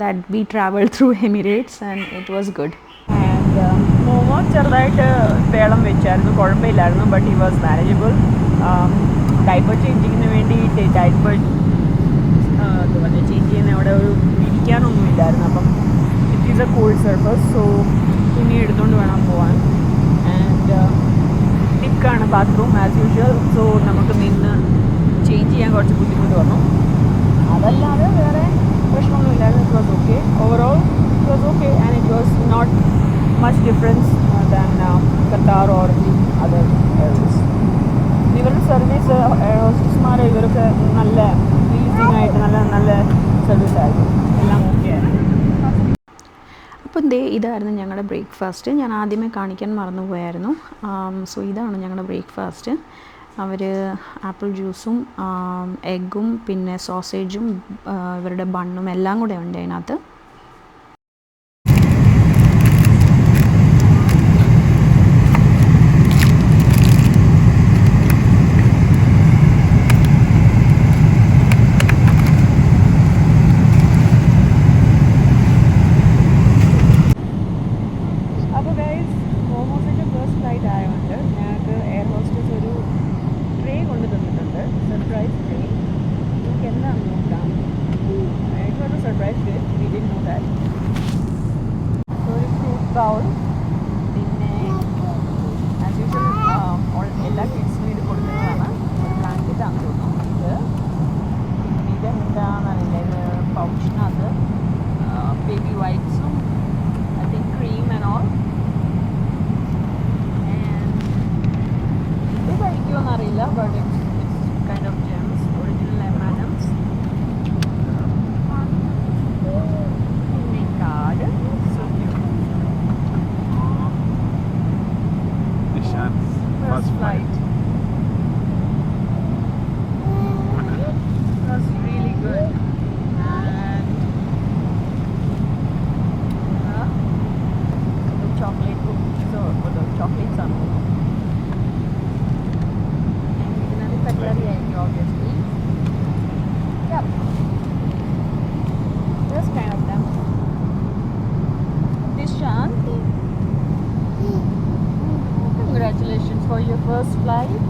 that we travel through Emirates and it was good. And Momo ചെറുതായിട്ട് വേളം വെച്ചായിരുന്നു, കുഴപ്പമില്ലായിരുന്നു. But he was manageable. Diaper ചേഞ്ചിങ്ങിന് വേണ്ടി ഡൈപ്പർ ചേഞ്ച് ചെയ്യുന്ന അവിടെ ഒരു ഇരിക്കാനൊന്നുമില്ലായിരുന്നു. അപ്പം it is a cold surface. So തുണി എടുത്തുകൊണ്ട് വേണം പോകാൻ. ആൻഡ് തിക്കാണ് ബാത്റൂം ആസ് യൂഷ്വൽ. സോ നമുക്ക് നിന്ന് ചേഞ്ച് ചെയ്യാൻ കുറച്ച് ബുദ്ധിമുട്ട് വന്നു. അതല്ലാതെ വേറെ പ്രശ്നമൊന്നുമില്ലായിരുന്നു. It was okay. Overall it was okay. And it was not much difference than Qatar or other Airways. ഇവരുടെ സർവീസ്, എയർ ഹോസ്റ്റസ്മാർ ഇവർക്ക് നല്ല പ്ലീസിങ് ആയിട്ട് നല്ല സർവീസ് ആയിരുന്നു. എല്ലാം ഓക്കെ ആയിരുന്നു. അപ്പോൾ ദേ ഇതായിരുന്നു ഞങ്ങളുടെ ബ്രേക്ക്ഫാസ്റ്റ്. ഞാൻ ആദ്യമേ കാണിക്കാൻ മറന്നുപോയായിരുന്നു. സോ ഇതാണ് ഞങ്ങളുടെ ബ്രേക്ക്ഫാസ്റ്റ്. അവർ ആപ്പിൾ ജ്യൂസും എഗ്ഗും പിന്നെ സോസേജും ഇവരുടെ ബണ്ണും എല്ലാം കൂടെ ഉണ്ട് അതിനകത്ത്. ബൗൾ പിന്നെ ആസ് യൂഷ്വൽ എല്ലാ കിഡ്സിനും ഇത് കൊടുക്കുന്നതാണ്. ഒരു ബ്ലാങ്കറ്റാണ് തോന്നുന്നു ഇത്. പിന്നെ ഇതെന്താണെന്നറിയില്ല, ഇത് പൗച്ചിനകത്ത് ബേബി വൈപ്സും I think cream and all. ഇത് കഴിക്കുമെന്നറിയില്ല, but it's kind of Gems, original M&M's. പിന്നെ card first flight. That's really good. And the chocolate cookies or the chocolates are more. And another cutlery idea, obviously. Yep. That's kind of them. This Shanti. Congratulations for your first flight.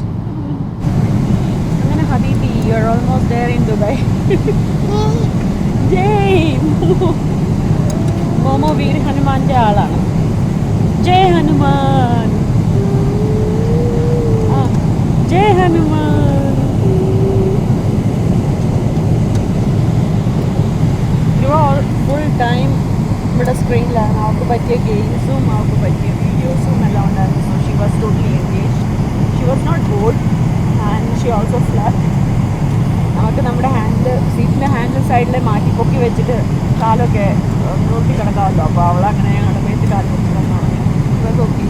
അങ്ങനെ ഹബീബി, you are almost there in Dubai. ജയ് മോമോ വീർ ഹനുമാൻ്റെ ആളാണ്. ജയ് ഹനുമാൻ, ജയ് Hanuman. Full time ഇവിടെ സ്ക്രീനിലാണ്. അവർക്ക് പറ്റിയ ഗെയിംസും അവർക്ക് പറ്റിയ വീഡിയോസും എല്ലാം ഉണ്ടായിരുന്നു. She was totally engaged. She was not bored and she also slept. നമുക്ക് നമ്മുടെ സീറ്റിൻ്റെ ഹാൻഡിൽ സൈഡിൽ മാറ്റി പൊക്കി വെച്ചിട്ട് കാലൊക്കെ നോക്കി കിടക്കാമല്ലോ. അപ്പോൾ അവളങ്ങനെ ഞങ്ങളുടെ മേത്ത് കാല് വെച്ച് കിടന്നാണ്. ഇവർക്ക് ഓക്കെ.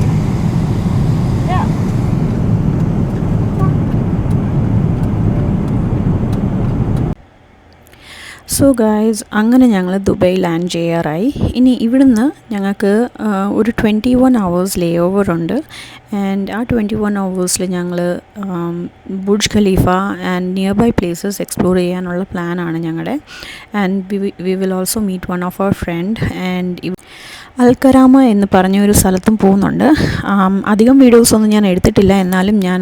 സോ ഗായ്സ്, അങ്ങനെ ഞങ്ങൾ ദുബൈ ലാൻഡ് ചെയ്യാറായി. ഇനി ഇവിടുന്ന് ഞങ്ങൾക്ക് ഒരു 21 hours ലേ ഓവർ ഉണ്ട്. ആൻഡ് ആ 21 hours ഞങ്ങൾ Burj Khalifa and nearby places explore ചെയ്യാനുള്ള പ്ലാനാണ് ഞങ്ങളുടെ. And we will also meet one of our friend. And Al Karama എന്ന് പറഞ്ഞ ഒരു സ്ഥലത്തും പോകുന്നുണ്ട്. അധികം വീഡിയോസൊന്നും ഞാൻ എടുത്തിട്ടില്ല, എന്നാലും ഞാൻ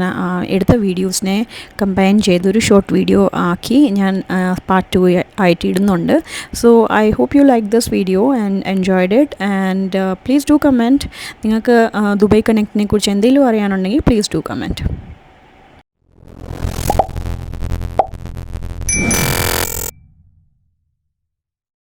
എടുത്ത വീഡിയോസിനെ കമ്പൈൻ ചെയ്തൊരു ഷോർട്ട് വീഡിയോ ആക്കി ഞാൻ പാർട്ട് 2 ആയിട്ട് ഇടുന്നുണ്ട്. So I hope you like this video and enjoyed it. And please do comment. നിങ്ങൾക്ക് ദുബൈ കണക്റ്റിനെ കുറിച്ച് എന്തെങ്കിലും അറിയാനുണ്ടെങ്കിൽ പ്ലീസ് ഡു കമൻറ്റ്.